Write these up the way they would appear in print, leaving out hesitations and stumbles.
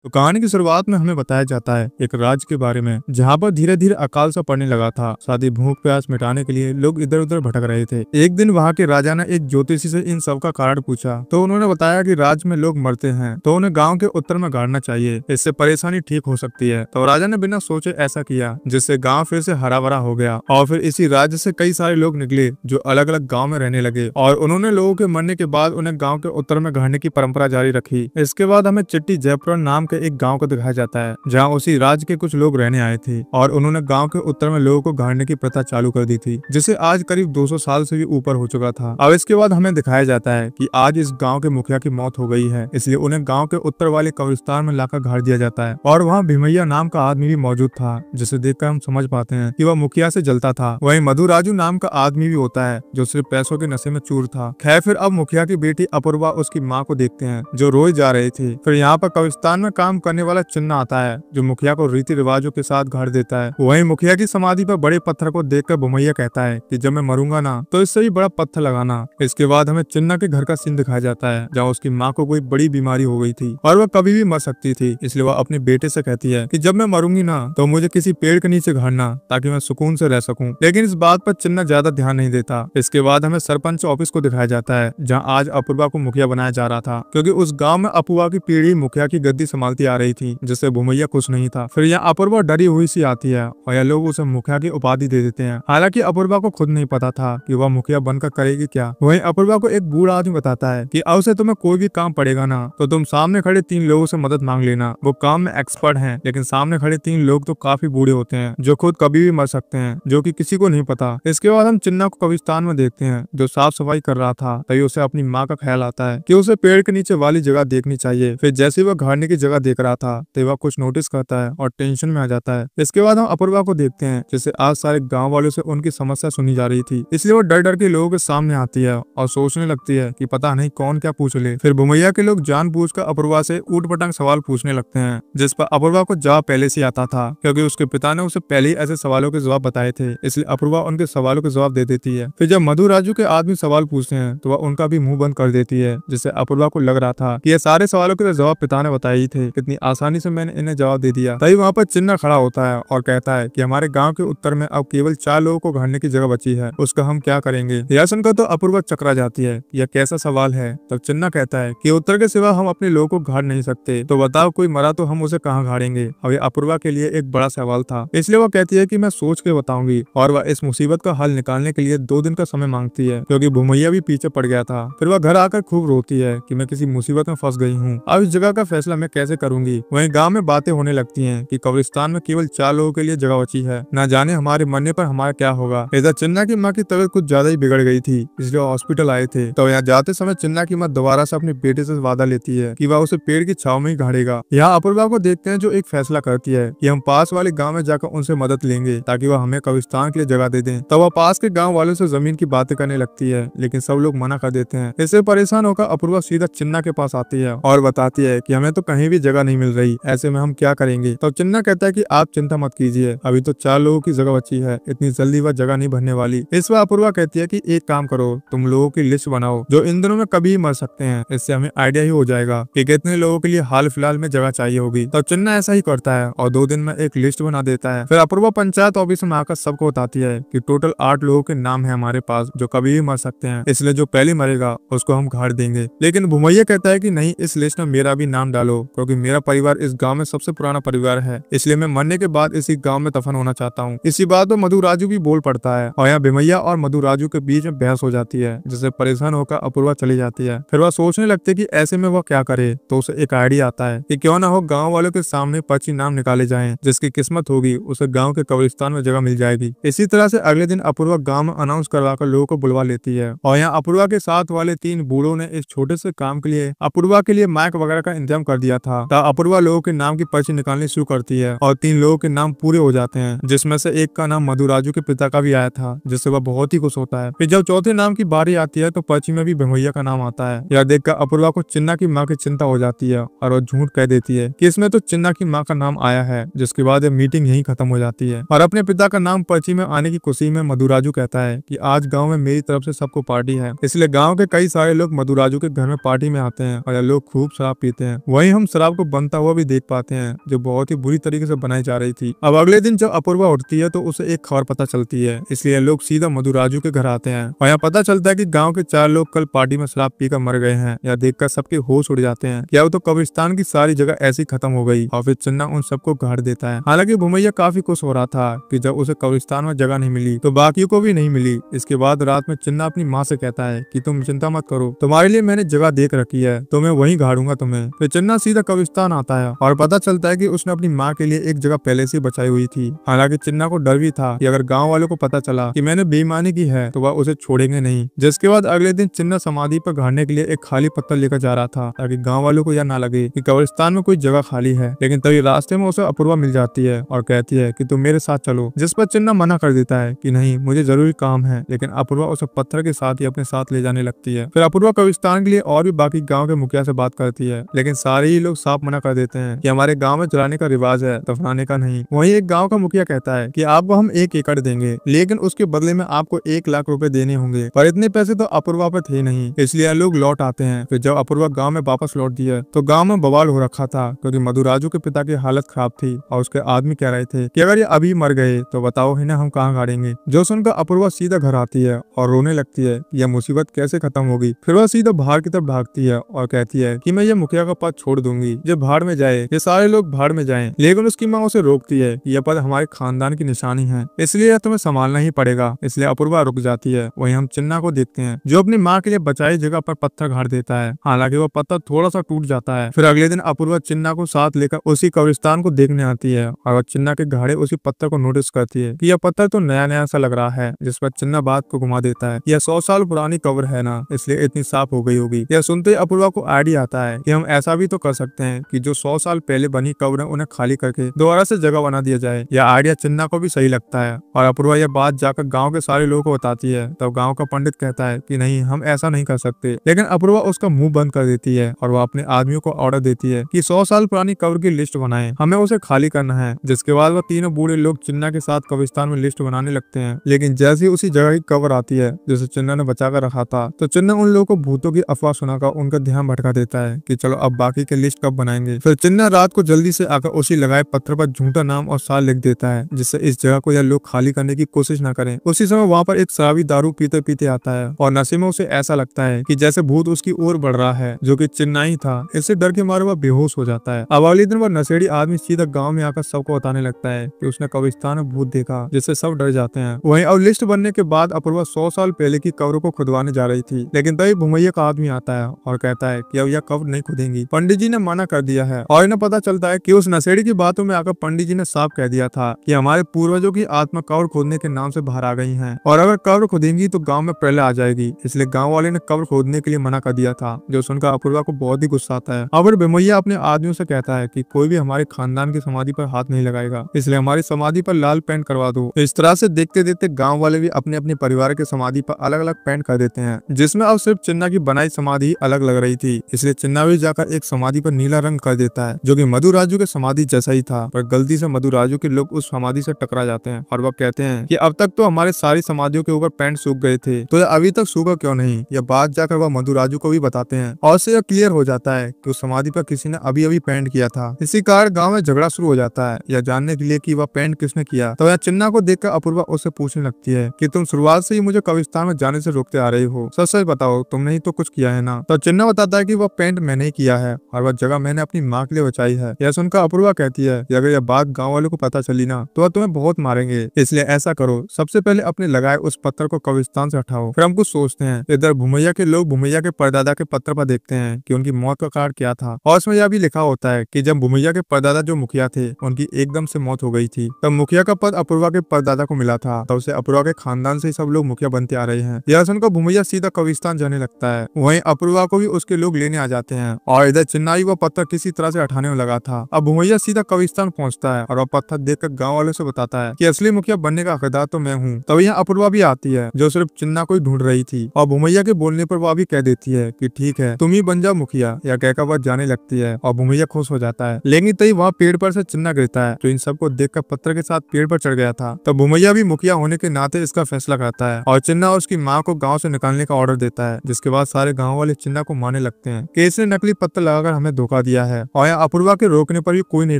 तो कहानी की शुरुआत में हमें बताया जाता है एक राज्य के बारे में जहाँ पर धीरे धीरे अकाल सा पड़ने लगा था। साथ ही भूख प्यास मिटाने के लिए लोग इधर उधर भटक रहे थे। एक दिन वहाँ के राजा ने एक ज्योतिषी से इन सब का कारण पूछा तो उन्होंने बताया कि राज्य में लोग मरते हैं तो उन्हें गाँव के उत्तर में गाड़ना चाहिए, इससे परेशानी ठीक हो सकती है। तो राजा ने बिना सोचे ऐसा किया जिससे गाँव फिर से हरा भरा हो गया और फिर इसी राज्य से कई सारे लोग निकले जो अलग अलग गाँव में रहने लगे और उन्होंने लोगों के मरने के बाद उन्हें गाँव के उत्तर में गाड़ने की परंपरा जारी रखी। इसके बाद हमें चिट्टी जयपुर नाम के एक गांव को दिखाया जाता है जहां उसी राज्य के कुछ लोग रहने आए थे और उन्होंने गांव के उत्तर में लोगों को गाड़ने की प्रथा चालू कर दी थी, जिसे आज करीब 200 साल से भी ऊपर हो चुका था। अब इसके बाद हमें दिखाया जाता है कि आज इस गांव के मुखिया की मौत हो गई है, इसलिए उन्हें गांव के उत्तर वाले कब्रिस्तान में लाकर गाड़ दिया जाता है और वहाँ भीमैया नाम का आदमी भी मौजूद था, जिसे देखकर हम समझ पाते हैं कि वह मुखिया से जलता था। वहीं मधुराजू नाम का आदमी भी होता है जो सिर्फ पैसों के नशे में चूर था। खैर फिर अब मुखिया की बेटी अपूर्वा उसकी माँ को देखते हैं जो रोज जा रही थी। फिर यहाँ पर कब्रिस्तान में काम करने वाला चिन्ना आता है जो मुखिया को रीति रिवाजों के साथ गाड़ देता है। वहीं मुखिया की समाधि पर बड़े पत्थर को देखकर भूमैया कहता है कि जब मैं मरूंगा ना तो इससे भी बड़ा पत्थर लगाना। इसके बाद हमें चिन्ना के घर का सीन दिखाया जाता है जहाँ उसकी माँ को कोई बड़ी बीमारी हो गई थी और वह कभी भी मर सकती थी, इसलिए वह अपने बेटे से कहती है कि जब मैं मरूंगी ना तो मुझे किसी पेड़ के नीचे गाड़ना ताकि मैं सुकून से रह सकूं। लेकिन इस बात पर चिन्ना ज्यादा ध्यान नहीं देता। इसके बाद हमें सरपंच ऑफिस को दिखाया जाता है जहाँ आज अपूर्वा को मुखिया बनाया जा रहा था, क्योंकि उस गाँव में अपूर्वा की पीढ़ी मुखिया की गद्दी संभालती आ रही थी, जिससे भूमैया खुश नहीं था। फिर यहाँ अपूर्वा डरी हुई सी आती है और यह लोग उसे मुखिया की उपाधि दे देते हैं। हालांकि अपूर्वा को खुद नहीं पता था कि वह मुखिया बनकर करेगी क्या। वहीं अपूर्वा को एक बूढ़ा आदमी बताता है कि अब से तुम्हें कोई भी काम पड़ेगा ना तो तुम सामने खड़े 3 लोगों से मदद मांग लेना। वो काम में एक्सपर्ट हैं, लेकिन सामने खड़े 3 लोग तो काफी बूढ़े होते हैं जो खुद कभी भी मर सकते हैं, जो कि किसी को नहीं पता। इसके बाद हम चिन्ना को कब्रिस्तान में देखते हैं जो साफ सफाई कर रहा था। तभी उसे अपनी माँ का ख्याल आता है कि उसे पेड़ के नीचे वाली जगह देखनी चाहिए। फिर जैसे वह गाड़ने की जगह देख रहा था तो वह कुछ नोटिस करता है और टेंशन में आ जाता है। इसके बाद हम अपूर्वा को देखते हैं जिसे आज सारे गांव वालों से उनकी समस्या सुनी जा रही थी, इसलिए वो डर डर के लोगों के सामने आती है और सोचने लगती है कि पता नहीं कौन क्या पूछ ले। फिर भूमैया के लोग जानबूझकर अपूर्वा से ऊट पटांग सवाल पूछने लगते हैं, जिस पर अपूर्वा को जवाब पहले से आता था क्योंकि उसके पिता ने उसे पहले ही ऐसे सवालों के जवाब बताए थे, इसलिए अपूर्वा उनके सवालों के जवाब दे देती है। फिर जब मधुराजू के आदमी सवाल पूछते हैं तो वह उनका भी मुंह बंद कर देती है, जिससे अपूर्वा को लग रहा था कि ये सारे सवालों के जवाब पिता ने बताए ही थे, कितनी आसानी से मैंने इन्हें जवाब दे दिया। तभी वहाँ पर चिन्ना खड़ा होता है और कहता है कि हमारे गांव के उत्तर में अब केवल 4 लोगों को गाड़ने की जगह बची है, उसका हम क्या करेंगे। यह सुनकर तो अपूर्वा चकरा जाती है, यह कैसा सवाल है। तब चिन्ना कहता है कि उत्तर के सिवा हम अपने लोगों को गाड़ नहीं सकते, तो बताओ कोई मरा तो हम उसे कहाँ गाड़ेंगे। अब यह अपूर्वा के लिए एक बड़ा सवाल था, इसलिए वह कहती है कि मैं सोच के बताऊंगी और वह इस मुसीबत का हल निकालने के लिए 2 दिन का समय मांगती है, क्योंकि भूमैया भी पीछे पड़ गया था। फिर वह घर आकर खूब रोती है कि मैं किसी मुसीबत में फंस गई हूँ, अब इस जगह का फैसला मैं कैसे करूंगी। वहीं गाँव में बातें होने लगती है कि कब्रिस्तान में केवल 4 लोगों के लिए जगह बची है, ना जाने हमारे मरने पर हमारा क्या होगा। इधर चिन्ना की माँ की तबीयत कुछ ज्यादा ही बिगड़ गई थी, इसलिए हॉस्पिटल आए थे। तो यहाँ जाते समय चिन्ना की माँ दोबारा से अपने बेटे से वादा लेती है कि वह उसे पेड़ की छाव में ही गाड़ेगा। यहाँ अपूर्वा को देखते हैं जो एक फैसला करती है कि हम पास वाले गाँव में जाकर उनसे मदद लेंगे ताकि वह हमें कब्रिस्तान के लिए जगह दे दें। तब वह पास के गाँव वालों से जमीन की बातें करने लगती है, लेकिन सब लोग मना कर देते हैं। इससे परेशान होकर अपूर्वा सीधा चिन्ना के पास आती है और बताती है कि हमें तो कहीं भी जगह नहीं मिल रही, ऐसे में हम क्या करेंगे। तो चिन्ना कहता है कि आप चिंता मत कीजिए, अभी तो 4 लोगों की जगह बची है, इतनी जल्दी वह जगह नहीं भरने वाली। इस बार अपूर्वा कहती है कि एक काम करो, तुम लोगों की लिस्ट बनाओ जो इन दिनों में कभी मर सकते हैं, इससे हमें आइडिया ही हो जाएगा कि कितने लोगों के लिए हाल फिलहाल में जगह चाहिए होगी। तो चिन्ना ऐसा ही करता है और 2 दिन में एक लिस्ट बना देता है। फिर अपूर्वा पंचायत ऑफिस में आकर सबको बताती है कि टोटल 8 लोगों के नाम है हमारे पास जो कभी भी मर सकते हैं, इसलिए जो पहले मरेगा उसको हम गाड़ देंगे। लेकिन भूमैया कहता है कि नहीं, इस लिस्ट में मेरा भी नाम डालो, क्योंकि मेरा परिवार इस गाँव में सबसे पुराना परिवार है, इसलिए मैं मरने के बाद इसी गाँव में दफन होना चाहता हूँ। इसी बात पर मधुराजू भी बोल पड़ता है और यहाँ भूमैया और मधुराजू के बीच में बहस हो जाती है, जिससे परेशान होकर अपूर्वा चली जाती है। फिर वह सोचने लगती है कि ऐसे में वह क्या करे। तो उसे एक आइडिया आता है कि क्यों ना हो गांव वालों के सामने 25 नाम निकाले जाएं, जिसकी किस्मत होगी उसे गांव के कब्रिस्तान में जगह मिल जाएगी। इसी तरह से अगले दिन अपूर्वा गांव में अनाउंस करवाकर लोगों को बुलवा लेती है और यहाँ अपूर्वा के साथ वाले 3 बूढ़ों ने इस छोटे से काम के लिए अपूर्वा के लिए माइक वगैरह का इंतजाम कर दिया था। तब अपूर्वा लोगों के नाम की पर्ची निकालनी शुरू करती है और 3 लोगों के नाम पूरे हो जाते हैं, जिसमें से एक का नाम मधुराजू के पिता का भी आया था, जिससे वह बहुत ही खुश होता है। फिर जब चौथे नाम की बारी आती है तो पर्ची में भी भूमैया का नाम आता है। यह देखकर अपूर्वा को चिन्ना की माँ की चिंता हो जाती है और वह झूठ कह देती है कि इसमें तो चिन्ना की माँ का नाम आया है, जिसके बाद यह मीटिंग यहीं खत्म हो जाती है। और अपने पिता का नाम पर्ची में आने की खुशी में मधुराजू कहता है कि आज गाँव में मेरी तरफ से सबको पार्टी है, इसलिए गाँव के कई सारे लोग मधुराजू के घर में पार्टी में आते हैं और यह लोग खूब शराब पीते हैं। वहीं हम शराब को बनता हुआ भी देख पाते हैं, जो बहुत ही बुरी तरीके से बनाई जा रही थी। अब अगले दिन जब अपूर्वा उठती है तो उसे एक खबर पता चलती है, इसलिए लोग सीधा मधु राजू के घर आते हैं और यहाँ पता चलता है कि गांव के 4 लोग कल पार्टी में शराब पीकर मर गए हैं। यह देखकर सबके होश उड़ जाते हैं, क्या वो तो कब्रिस्तान की सारी जगह ऐसी खत्म हो गई। और फिर चन्ना उन सबको गाड़ देता है। हालांकि भूमैया काफी खुश हो रहा था कि जब उसे कब्रिस्तान में जगह नहीं मिली तो बाकियों को भी नहीं मिली। इसके बाद रात में चन्ना अपनी माँ से कहता है कि तुम चिंता मत करो, तुम्हारे लिए मैंने जगह देख रखी है, तो मैं वहीं गाड़ूंगा तुम्हें। फिर चन्ना सीधा कब्रिस्तान आता है और पता चलता है कि उसने अपनी माँ के लिए एक जगह पहले से बचाई हुई थी। हालांकि चिन्ना को डर भी था कि अगर गाँव वालों को पता चला कि मैंने बेईमानी की है तो वह उसे छोड़ेंगे नहीं। जिसके बाद अगले दिन चिन्ना समाधि पर गाड़ने के लिए एक खाली पत्थर लेकर जा रहा था ताकि गाँव वालों को यह ना लगे कि कब्रिस्तान में कोई जगह खाली है। लेकिन तभी रास्ते में उसे अपूर्वा मिल जाती है और कहती है कि तुम मेरे साथ चलो, जिस पर चिन्ना मना कर देता है कि नहीं, मुझे जरूरी काम है। लेकिन अपूर्वा उसे पत्थर के साथ ही अपने साथ ले जाने लगती है। फिर अपूर्वा कब्रिस्तान के लिए और भी बाकी गाँव के मुखिया से बात करती है, लेकिन सारे ही लोग साफ मना कर देते हैं कि हमारे गाँव में जलाने का रिवाज है, दफनाने का नहीं। वहीं एक गाँव का मुखिया कहता है कि आपको हम 1 एकड़ देंगे, लेकिन उसके बदले में आपको 1 लाख रुपए देने होंगे। पर इतने पैसे तो अपूर्वा पर थे नहीं, इसलिए लोग लौट आते हैं। फिर जब अपूर्वा गाँव में वापस लौटती है तो गाँव में बवाल हो रखा था, क्योंकि मधु राजू के पिता की हालत खराब थी और उसके आदमी कह रहे थे कि अगर ये अभी मर गए तो बताओ है ना हम कहाँ गाड़ेंगे। जो सुनकर अपूर्वा सीधा घर आती है और रोने लगती है कि यह मुसीबत कैसे खत्म होगी। फिर वह सीधा बाहर की तरफ भागती है और कहती है कि मैं ये मुखिया का पद छोड़ दूंगी, जो भाड़ में जाए, ये सारे लोग भाड़ में जाएं। लेकिन उसकी माँ उसे रोकती है कि यह पद हमारे खानदान की निशानी है, इसलिए यह तुम्हें संभालना ही पड़ेगा। इसलिए अपूर्वा रुक जाती है। वहीं हम चिन्ना को देखते हैं जो अपनी माँ के लिए बचाई जगह पर पत्थर गाड़ देता है। हालांकि वह पत्थर थोड़ा सा टूट जाता है। फिर अगले दिन अपूर्वा चिन्ना को साथ लेकर उसी कब्रिस्तान को देखने आती है और वह चिन्ना के गाड़े उसी पत्थर को नोटिस करती है कि यह पत्थर तो नया नया सा लग रहा है। जिस पर चिन्ना बात को घुमा देता है, यह 100 साल पुरानी कब्र है ना, इसलिए इतनी साफ हो गई होगी। यह सुनते ही अपूर्वा को आइडिया आता है कि हम ऐसा भी तो कर सकते हैं कि जो 100 साल पहले बनी कब्र है उन्हें खाली करके दोबारा से जगह बना दिया जाए। यह आइडिया चिन्ना को भी सही लगता है और अपूर्वा यह बात जाकर गाँव के सारे लोगों को बताती है। तब गाँव का पंडित कहता है कि नहीं, हम ऐसा नहीं कर सकते। लेकिन अपूर्वा उसका मुंह बंद कर देती है और वह अपने आदमियों को ऑर्डर देती है कि 100 साल पुरानी कब्र की लिस्ट बनाएं, हमें उसे खाली करना है। जिसके बाद वह तीनों बूढ़े लोग चिन्ना के साथ कब्रिस्तान में लिस्ट बनाने लगते हैं। लेकिन जैसे ही उसी जगह की कब्र आती है जिसे चिन्ना ने बचा कर रखा था, तो चिन्ना उन लोगों को भूतों की अफवाह सुनाकर उनका ध्यान भटका देता है कि चलो अब बाकी की लिस्ट कब बनाएंगे। फिर चिन्ना रात को जल्दी से आकर उसी लगाए पत्थर पर झूठा नाम और साल लिख देता है, जिससे इस जगह को यह लोग खाली करने की कोशिश न करें। उसी समय वहाँ पर एक शराबी दारू पीते पीते आता है और नशे में उसे ऐसा लगता है कि जैसे भूत उसकी ओर बढ़ रहा है, जो कि चिन्ना ही था। इससे डर के मारे वह बेहोश हो जाता है। अब अगले दिन वह नशेड़ी आदमी सीधा गाँव में आकर सबको बताने लगता है कि उसने कब्रिस्तान में भूत देखा, जिससे सब डर जाते हैं। वहीं अब लिस्ट बनने के बाद अपूर्वा 100 साल पहले की कब्र को खुदवाने जा रही थी, लेकिन तभी भूमैया का आदमी आता है और कहता है कि अब यह कब्र नहीं खुदेंगी, पंडित जी ने मना कर दिया है। और इन्हें पता चलता है कि उस नशेड़ी की बातों में आकर पंडित जी ने साफ कह दिया था कि हमारे पूर्वजों की आत्मा कब्र खोदने के नाम से बाहर आ गई है, और अगर कब्र खोदेंगी तो गाँव में प्रलय आ जाएगी। इसलिए गाँव वाले ने कब्र खोदने के लिए मना कर दिया था, जो सुनकर अपूर्वा को बहुत ही गुस्सा आता है। और भूमैया अपने आदमियों से कहता है कि कोई भी हमारे खानदान की समाधि पर हाथ नहीं लगाएगा, इसलिए हमारी समाधि पर लाल पेंट करवा दो। इस तरह से देखते देखते गाँव वाले भी अपने अपने परिवार के समाधि पर अलग अलग पेंट कर देते हैं, जिसमें अब सिर्फ चिन्ना की बनाई समाधि अलग लग रही थी। इसलिए चिन्ना भी जाकर एक समाधि पर नीला रंग कर देता है, जो कि मधु राजू के समाधि जैसा ही था। पर गलती से मधु राजू के लोग उस समाधि से टकरा जाते हैं और वह कहते हैं कि अब तक तो हमारे सारी समाधियों के ऊपर पेंट सूख गए थे, तो यह अभी तक सूखा क्यों नहीं। यह बात जाकर वह मधु राजू को भी बताते हैं और उससे यह क्लियर हो जाता है कि उस समाधि पर किसी ने अभी अभी पेंट किया था। इसी कारण गाँव में झगड़ा शुरू हो जाता है, यह जानने के लिए कि वह पेंट किसने किया। तो यह चिन्ना को देखकर अपूर्वा उससे पूछने लगती है कि तुम शुरुआत से ही मुझे कब्रिस्तान में जाने से रोकते आ रही हो, सच सच बताओ, तुमने ही तो कुछ किया है ना। तो चिन्ना बताता है कि वह पेंट मैंने ही किया है और वह जगह मैंने अपनी माँ के लिए बचाई है। यह सुनकर अपूर्वा कहती है कि अगर यह बात गाँव वालों को पता चली ना तो वह तुम्हें बहुत मारेंगे, इसलिए ऐसा करो, सबसे पहले अपने लगाए उस पत्थर को कब्रिस्तान से हटाओ। फिर हम कुछ सोचते हैं। इधर भूमैया के लोग भूमैया के परदादा के पत्थर पर देखते हैं कि उनकी मौत का कारण क्या था, और उसमें यह भी लिखा होता है कि जब भूमैया के परदादा जो मुखिया थे उनकी एकदम से मौत हो गई थी, तब मुखिया का पद अपूर्वा के परदादा को मिला था। तब से अपूर्वा के खानदान से ही सब लोग मुखिया बनते आ रहे हैं। यह सुनकर भूमैया सीधा कब्रिस्तान जाने लगता है। वहीं अपूर्वा को भी उसके लोग लेने आ जाते हैं और इधर चिन्ना वो पत्थर किसी तरह से हटाने में लगा था। अब भूमैया सीधा कब्रिस्तान पहुंचता है और वह पत्थर देखकर गाँव वालों से बताता है कि असली मुखिया बनने का हकदार तो मैं हूँ। तब यहाँ अपूर्वा भी आती है, जो सिर्फ चिन्ना को ही ढूंढ रही थी, और भूमैया के बोलने पर वह भी कह देती है कि ठीक है, तुम ही बन जाओ मुखिया। यह कहकर वह जाने लगती है और भूमैया खुश हो जाता है। लेकिन तभी वहाँ पेड़ पर से चिन्ना गिरता है, जो इन सबको देखकर पत्थर के साथ पेड़ पर चढ़ गया था। तब भूमैया भी मुखिया होने के नाते इसका फैसला करता है और चिन्ना और उसकी माँ को गाँव से निकालने का ऑर्डर देता है। जिसके बाद सारे गाँव वाले चिन्ना को मारने लगते हैं कि इसने नकली पत्थर लगाकर हमें धोखा धोखा दिया है और यहाँ अपूर्वा के रोकने पर भी कोई नहीं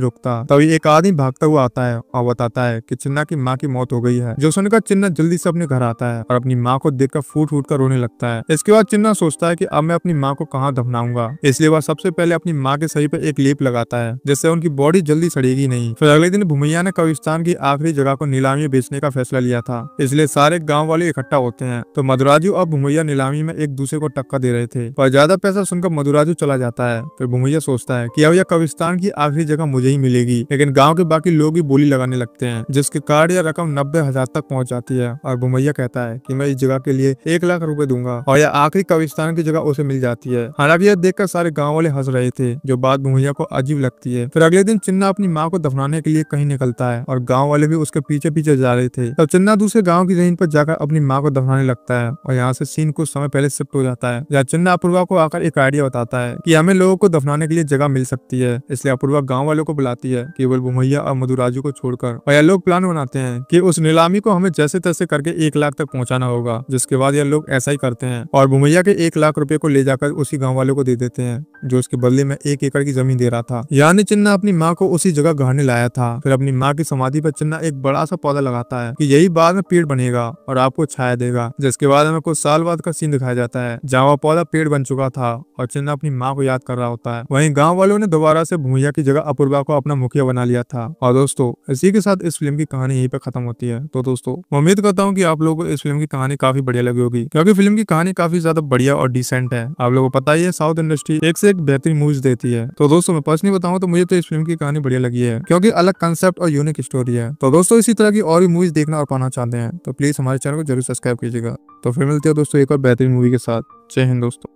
रुकता। तभी एक आदमी भागता हुआ आता है और बताता है कि चिन्ना की माँ की मौत हो गई है। जो सुनकर चिन्ना जल्दी से अपने घर आता है और अपनी माँ को देखकर फूट फूट कर रोने लगता है। इसके बाद चिन्ना सोचता है कि अब मैं अपनी माँ को कहाँ दफनाऊंगा, इसलिए वह सबसे पहले अपनी माँ के शरीर पर एक लेप लगाता है जिससे उनकी बॉडी जल्दी सड़ेगी नहीं। फिर अगले दिन भूमैया ने कब्रिस्तान की आखिरी जगह को नीलामी में बेचने का फैसला लिया था, इसलिए सारे गाँव वाले इकट्ठा होते हैं। तो मधुराजू और भूमैया नीलामी में एक दूसरे को टक्कर दे रहे थे, पर ज्यादा पैसा सुनकर मधुराजू चला जाता है। फिर भूमैया सोचता है कि अब यह कब्रिस्तान की आखिरी जगह मुझे ही मिलेगी, लेकिन गाँव के बाकी लोग भी बोली लगाने लगते हैं, जिसके कारण यह रकम 90,000 तक पहुंच जाती है। और भूमैया कहता है कि मैं इस जगह के लिए 1 लाख रुपए दूंगा और यह आखिरी कब्रिस्तान की जगह उसे मिल जाती है। हालांकि यह देखकर सारे गाँव वाले हंस रहे थे, जो बात भूमैया को अजीब लगती है। फिर अगले दिन चिन्ना अपनी माँ को दफनाने के लिए कहीं निकलता है और गाँव वाले भी उसके पीछे पीछे जा रहे थे। तब चिन्ना दूसरे गाँव की जमीन पर जाकर अपनी माँ को दफनाने लगता है और यहाँ से सीन कुछ समय पहले शिफ्ट हो जाता है, जहाँ चिन्ना अपूर्वा को आकर एक आइडिया बताता है कि हमें लोगों को दफनाने के लिए जगह मिल सकती है। इसलिए अपूर्वा गाँव वालों को बुलाती है, केवल भूमैया और मधुराजू को छोड़कर, और यह लोग प्लान बनाते हैं कि उस नीलामी को हमें जैसे तैसे करके 1 लाख तक पहुंचाना होगा। जिसके बाद यह लोग ऐसा ही करते हैं और भूमैया के 1 लाख रुपए को ले जाकर उसी गाँव वालों को दे देते हैं, जो उसके बदले में 1 एकड़ की जमीन दे रहा था। यानी चिन्ना अपनी माँ को उसी जगह गढ़ने लाया था। फिर अपनी माँ की समाधि पर चिन्ना एक बड़ा सा पौधा लगाता है कि यही बाद में पेड़ बनेगा और आपको छाया देगा। जिसके बाद हमें कुछ साल बाद का सीन दिखाया जाता है, जहाँ वह पौधा पेड़ बन चुका था और चिन्ना अपनी माँ को याद कर रहा होता है। वहीं गाँव वालों ने दोबारा से भूमैया की जगह अपूर्वा को अपना मुखिया बना लिया था। और दोस्तों, इसी के साथ इस फिल्म की कहानी यहीं पे खत्म होती है। तो दोस्तों, मैं उम्मीद करता हूँ कि आप लोगों को इस फिल्म की कहानी काफी बढ़िया लगी होगी, क्योंकि फिल्म की कहानी काफी ज्यादा बढ़िया और डिसेंट है। आप लोगों को पता ही है, साउथ इंडस्ट्री एक से एक बेहतरीन मूवीज देती है। तो दोस्तों, मैं पर्सनली बताऊं तो मुझे तो इस फिल्म की कहानी बढ़िया लगी है, क्योंकि अलग कंसेप्ट और यूनिक स्टोरी है। तो दोस्तों, इसी तरह की और भी मूवीज देखना और पाना चाहते हैं तो प्लीज हमारे चैनल को जरूर सब्सक्राइब कीजिएगा। तो फिर मिलते हैं दोस्तों एक और बेहतरीन मूवी के साथ। जय हिंद दोस्तों।